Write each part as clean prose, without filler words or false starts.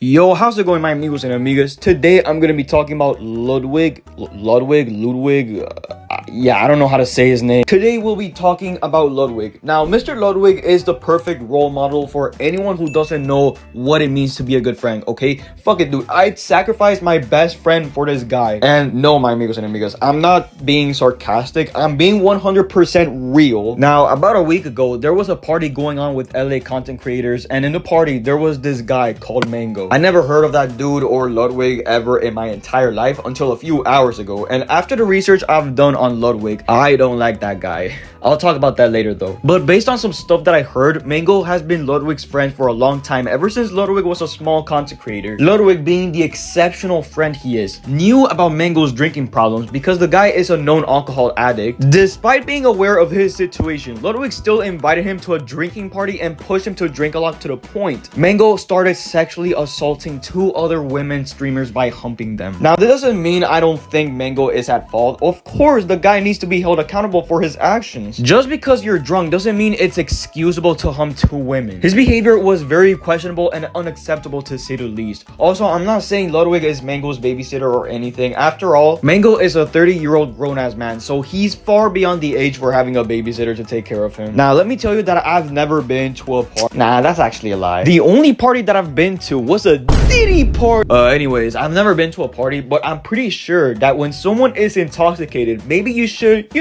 Yo, how's it going, my amigos and amigas? Today I'm gonna be talking about Ludwig. Yeah, I don't know how to say his name. Today we'll be talking about Ludwig. Now, Mr. Ludwig is the perfect role model for anyone who doesn't know what it means to be a good friend, okay? Fuck it, dude. I'd sacrifice my best friend for this guy. And no, my amigos and amigas, I'm not being sarcastic. I'm being 100% real. Now, about a week ago, there was a party going on with LA content creators, and in the party, there was this guy called Mango. I never heard of that dude or Ludwig ever in my entire life until a few hours ago. And after the research I've done on Ludwig, I don't like that guy. I'll talk about that later though. But based on some stuff that I heard, Mango has been Ludwig's friend for a long time, ever since Ludwig was a small content creator. Ludwig, being the exceptional friend he is, knew about Mango's drinking problems because the guy is a known alcohol addict. Despite being aware of his situation, Ludwig still invited him to a drinking party and pushed him to drink a lot, to the point Mango started sexually assaulting two other women streamers by humping them. Now, this doesn't mean I don't think Mango is at fault. Of course, the guy needs to be held accountable for his actions. Just because you're drunk doesn't mean it's excusable to hump two women. His behavior was very questionable and unacceptable, to say the least. Also, I'm not saying Ludwig is Mango's babysitter or anything. After all, Mango is a 30-year-old grown-ass man, so he's far beyond the age for having a babysitter to take care of him. Now, let me tell you that I've never been to a party. Nah, that's actually a lie. The only party that I've been to was a Diddy party. Anyways, I've never been to a party, but I'm pretty sure that when someone is intoxicated, maybe you should,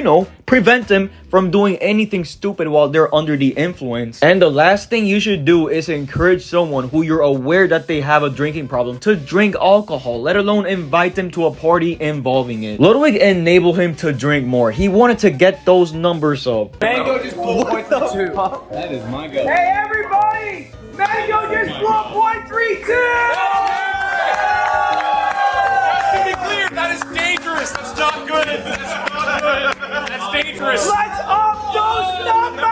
prevent them from doing anything stupid while they're under the influence. And the last thing you should do is encourage someone who you're aware that they have a drinking problem to drink alcohol, let alone invite them to a party involving it. Ludwig enabled him to drink more. He wanted to get those numbers up. Mango just blew 0.32. That is my go. Hey everybody! Mango just blew 0.32! To be clear, that is dangerous. That's not good. That's dangerous. Let's up those numbers!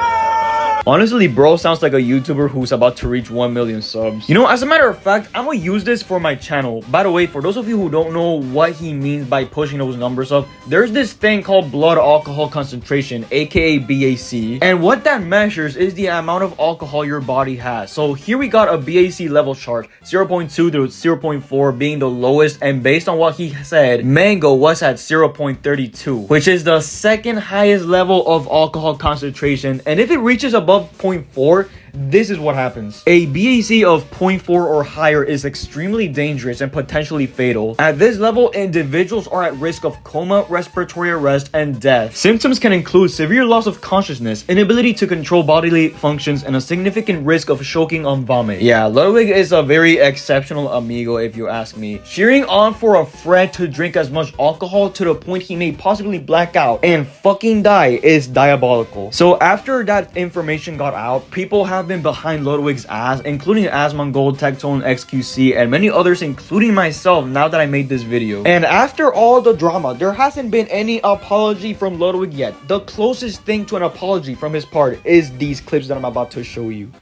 Honestly, bro sounds like a YouTuber who's about to reach 1 million subs. As a matter of fact, I'm gonna use this for my channel. By the way, for those of you who don't know what he means by pushing those numbers up, there's this thing called blood alcohol concentration, aka BAC. And what that measures is the amount of alcohol your body has. So here we got a BAC level chart, 0.2 to 0.4 being the lowest. And based on what he said, Mango was at 0.32, which is the second highest level of alcohol concentration. And if it reaches above 0.4, this is what happens. A BAC of 0.4 or higher is extremely dangerous and potentially fatal. At this level, individuals are at risk of coma, respiratory arrest, and death. Symptoms can include severe loss of consciousness, inability to control bodily functions, and a significant risk of choking on vomit. Yeah, Ludwig is a very exceptional amigo if you ask me. Cheering on for a friend to drink as much alcohol to the point he may possibly black out and fucking die is diabolical. So after that information got out, people have been behind Ludwig's ass, including Asmongold, Tectone, XQC, and many others, including myself, now that I made this video. And after all the drama, there hasn't been any apology from Ludwig yet. The closest thing to an apology from his part is these clips that I'm about to show you.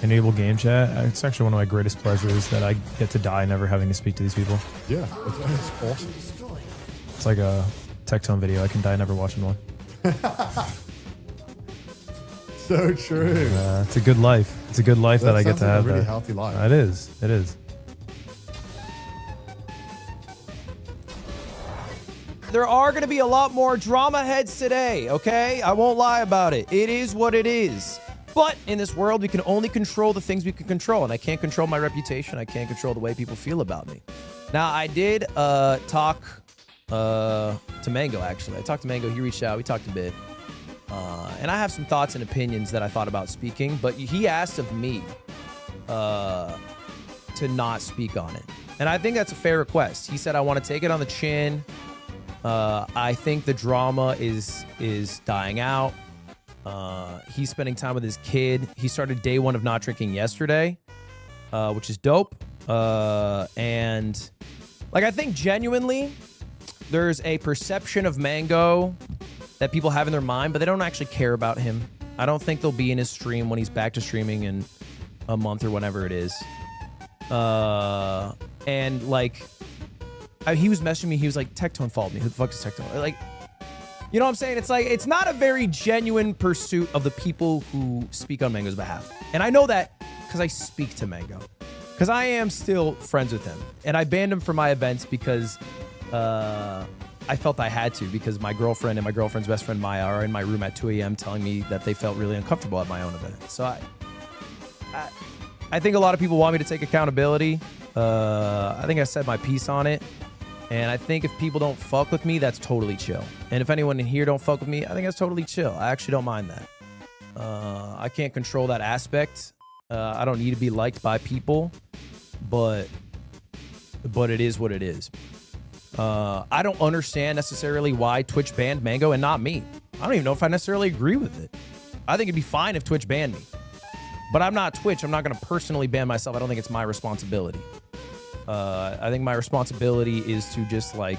Enable game chat. It's actually one of my greatest pleasures that I get to die never having to speak to these people. Yeah, it's awesome. It's like a Tectone video. I can die never watching one. So true. It's a good life. It's a good life that I get to have. A really healthy life. It is. It is. There are going to be a lot more drama heads today, okay? I won't lie about it. It is what it is. But in this world, we can only control the things we can control. And I can't control my reputation. I can't control the way people feel about me. Now, I did talk to Mango, actually. I talked to Mango. He reached out. We talked a bit. And I have some thoughts and opinions that I thought about speaking. But he asked of me to not speak on it. And I think that's a fair request. He said, I want to take it on the chin. I think the drama is dying out. He's spending time with his kid. He started day one of not drinking yesterday, which is dope. And like, I think genuinely there's a perception of Mango that people have in their mind, but they don't actually care about him. I don't think they'll be in his stream when he's back to streaming in a month or whenever it is. And like, he was messaging me. He was like, Tectone followed me. Who the fuck is Tectone? Like, you know what I'm saying? It's like, it's not a very genuine pursuit of the people who speak on Mango's behalf. And I know that because I speak to Mango. because I am still friends with him. And I banned him from my events because I felt I had to, because my girlfriend and my girlfriend's best friend Maya are in my room at 2 a.m. telling me that they felt really uncomfortable at my own event. So I think a lot of people want me to take accountability. I think I said my piece on it. And I think if people don't fuck with me, that's totally chill. And if anyone in here don't fuck with me, I think that's totally chill. I actually don't mind that. I can't control that aspect. I don't need to be liked by people, but it is what it is. I don't understand necessarily why Twitch banned Mango and not me. I don't even know if I necessarily agree with it. I think it'd be fine if Twitch banned me. But I'm not Twitch. I'm not going to personally ban myself. I don't think it's my responsibility. I think my responsibility is to just, like,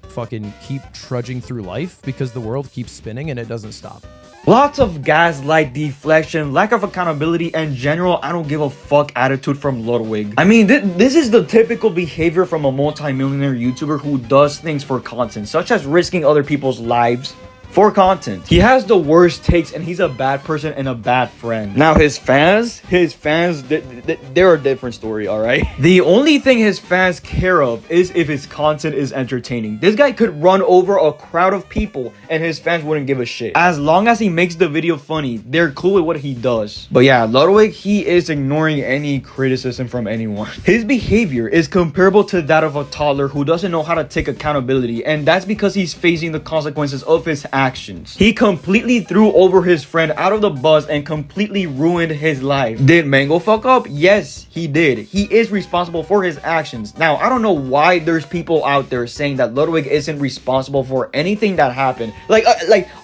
fucking keep trudging through life because the world keeps spinning and it doesn't stop. Lots of gaslight, deflection, lack of accountability, and general I don't give a fuck attitude from Ludwig. I mean, this is the typical behavior from a multi-millionaire YouTuber who does things for content, such as risking other people's lives for content. He has the worst takes, and he's a bad person and a bad friend. Now his fans, they're a different story, all right? The only thing his fans care of is if his content is entertaining. This guy could run over a crowd of people and his fans wouldn't give a shit. As long as he makes the video funny, they're cool with what he does. But yeah, Ludwig, he is ignoring any criticism from anyone. His behavior is comparable to that of a toddler who doesn't know how to take accountability, and that's because he's facing the consequences of his actions. He completely threw over his friend out of the bus and completely ruined his life. Did Mango fuck up? Yes, he did. He is responsible for his actions. Now, I don't know why there's people out there saying that Ludwig isn't responsible for anything that happened. Like,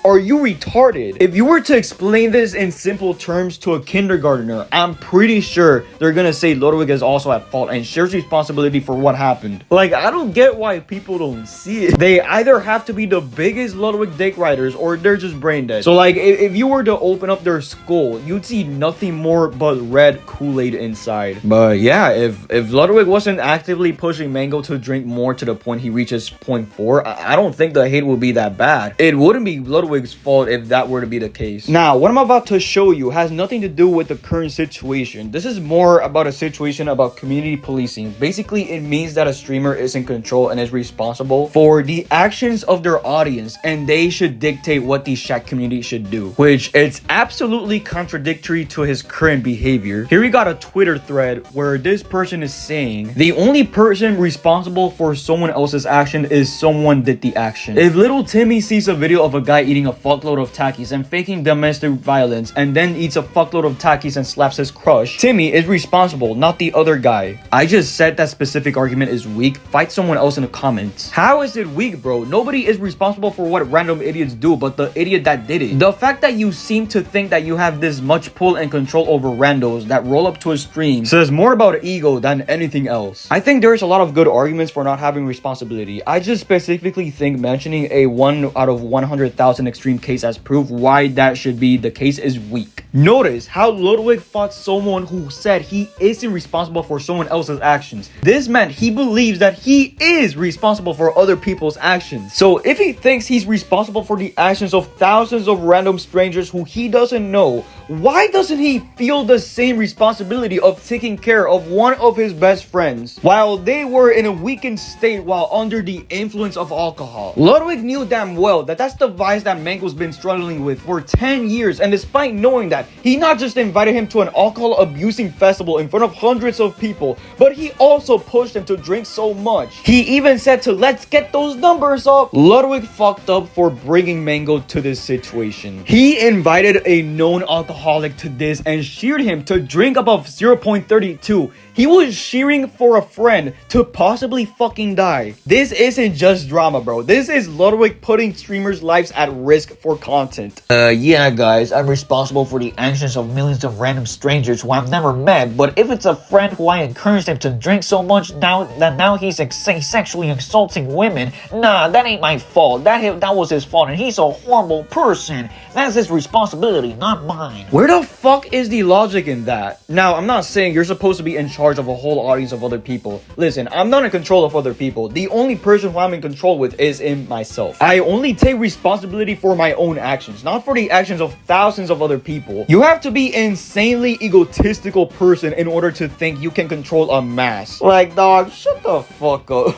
are you retarded? If you were to explain this in simple terms to a kindergartner, I'm pretty sure they're gonna say Ludwig is also at fault and shares responsibility for what happened. Like, I don't get why people don't see it. They either have to be the biggest Ludwig dick riders or they're just brain dead. So like, if you were to open up their skull, you'd see nothing more but red Kool-Aid inside. But yeah, if Ludwig wasn't actively pushing Mango to drink more to the point he reaches 0.4, I don't think the hate would be that bad. It wouldn't be Ludwig's fault if that were to be the case. Now, what I'm about to show you has nothing to do with the current situation. This is more about a situation about community policing. Basically, it means that a streamer is in control and is responsible for the actions of their audience, and they should dictate what the Shaq community should do, which it's absolutely contradictory to his current behavior. Here we got a Twitter thread where this person is saying the only person responsible for someone else's action is someone did the action. If little Timmy sees a video of a guy eating a fuckload of Takis and faking domestic violence and then eats a fuckload of Takis and slaps his crush, Timmy is responsible, not the other guy. I just said that specific argument is weak. Fight someone else in the comments. How is it weak, bro? Nobody is responsible for what random idiots do but the idiot that did it. The fact that you seem to think that you have this much pull and control over randos that roll up to a stream says more about ego than anything else. I think there's a lot of good arguments for not having responsibility. I just specifically think mentioning a 1 out of 100,000 extreme case as proof why that should be the case is weak. Notice how Ludwig fought someone who said he isn't responsible for someone else's actions. This meant he believes that he is responsible for other people's actions. So if he thinks he's responsible for the actions of thousands of random strangers who he doesn't know, why doesn't he feel the same responsibility of taking care of one of his best friends while they were in a weakened state while under the influence of alcohol? Ludwig knew damn well that that's the vice that Mango's been struggling with for 10 years, and despite knowing that, he not just invited him to an alcohol abusing festival in front of hundreds of people, but he also pushed him to drink so much. He even said to let's get those numbers up. Ludwig fucked up for bringing Mango to this situation. He invited a known alcoholic to this and cheered him to drink above 0.32. He was cheering for a friend to possibly fucking die. This isn't just drama, bro. This is Ludwig putting streamers' lives at risk for content. Yeah, guys, I'm responsible for the actions of millions of random strangers who I've never met, but if it's a friend who I encouraged him to drink so much now he's sexually assaulting women, nah, that ain't my fault. That was his fault, and he's a horrible person. That's his responsibility, not mine. Where the fuck is the logic in that? Now, I'm not saying you're supposed to be in charge of a whole audience of other people. Listen, I'm not in control of other people. The only person who I'm in control with is in myself. I only take responsibility for my own actions, not for the actions of thousands of other people. You have to be an insanely egotistical person in order to think you can control a mass. Like, dog, shut the fuck up.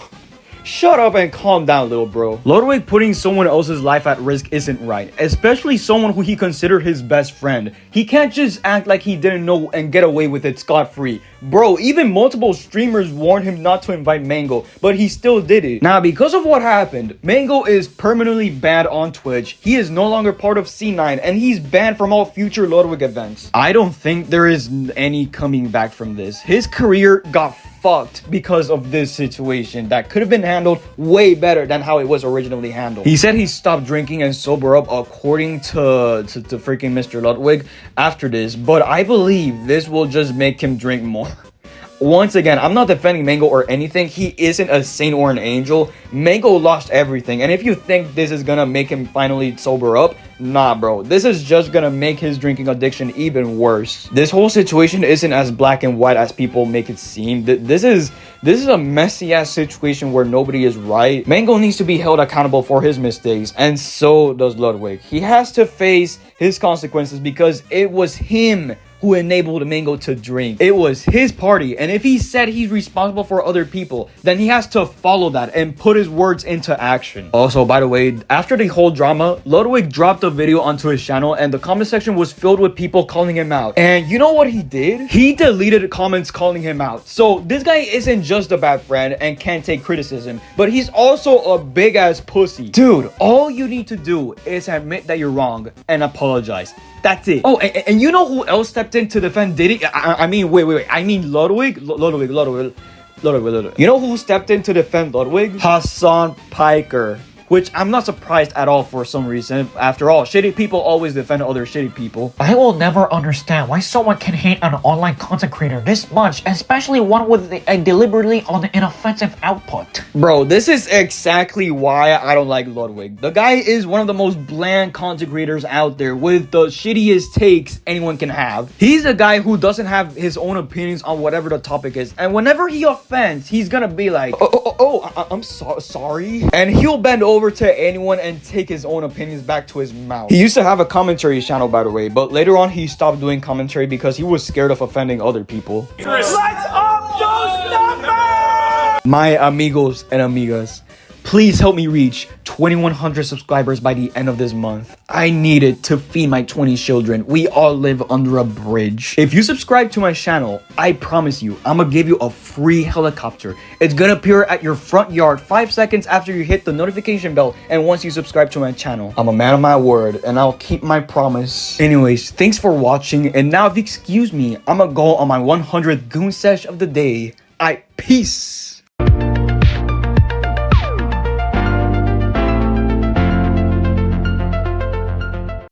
Shut up and calm down, little bro. Ludwig putting someone else's life at risk isn't right, especially someone who he considered his best friend. He can't just act like he didn't know and get away with it scot-free. Bro, even multiple streamers warned him not to invite Mango, but he still did it. Now, because of what happened, Mango is permanently banned on Twitch. He is no longer part of C9, and he's banned from all future Ludwig events. I don't think there is any coming back from this. His career got fucked because of this situation that could have been handled way better than how it was originally handled. He said he stopped drinking and sober up according to freaking Mr. Ludwig after this, but I believe this will just make him drink more. Once again, I'm not defending Mango or anything. He isn't a saint or an angel. Mango lost everything, and if you think this is gonna make him finally sober up, nah, bro. This is just gonna make his drinking addiction even worse. This whole situation isn't as black and white as people make it seem. This is a messy ass situation where nobody is right. Mango needs to be held accountable for his mistakes, and so does Ludwig. He has to face his consequences because it was him who enabled Mango to drink. It was his party, and if he said he's responsible for other people, then he has to follow that and put his words into action. Also, by the way, after the whole drama, Ludwig dropped a video onto his channel, and the comment section was filled with people calling him out. And you know what he did? He deleted comments calling him out. So this guy isn't just a bad friend and can't take criticism, but he's also a big ass pussy. Dude, all you need to do is admit that you're wrong and apologize. That's it. Oh, and you know who else stepped in to defend Diddy? I mean, wait. I mean, Ludwig. You know who stepped in to defend Ludwig? Hassan Piker. Which I'm not surprised at all for some reason. After all, shitty people always defend other shitty people. I will never understand why someone can hate an online content creator this much, especially one with a deliberately inoffensive output. Bro, this is exactly why I don't like Ludwig. The guy is one of the most bland content creators out there with the shittiest takes anyone can have. He's a guy who doesn't have his own opinions on whatever the topic is. And whenever he offends, he's gonna be like, I'm sorry. And he'll bend over to anyone and take his own opinions back to his mouth. He used to have a commentary channel, by the way, but later on he stopped doing commentary because he was scared of offending other people. Let's up those numbers! My amigos and amigas, please help me reach 2,100 subscribers by the end of this month. I need it to feed my 20 children. We all live under a bridge. If you subscribe to my channel, I promise you, I'm gonna give you a free helicopter. It's gonna appear at your front yard 5 seconds after you hit the notification bell and once you subscribe to my channel. I'm a man of my word and I'll keep my promise. Anyways, thanks for watching, and now if you excuse me, I'm gonna go on my 100th goon sesh of the day. Peace.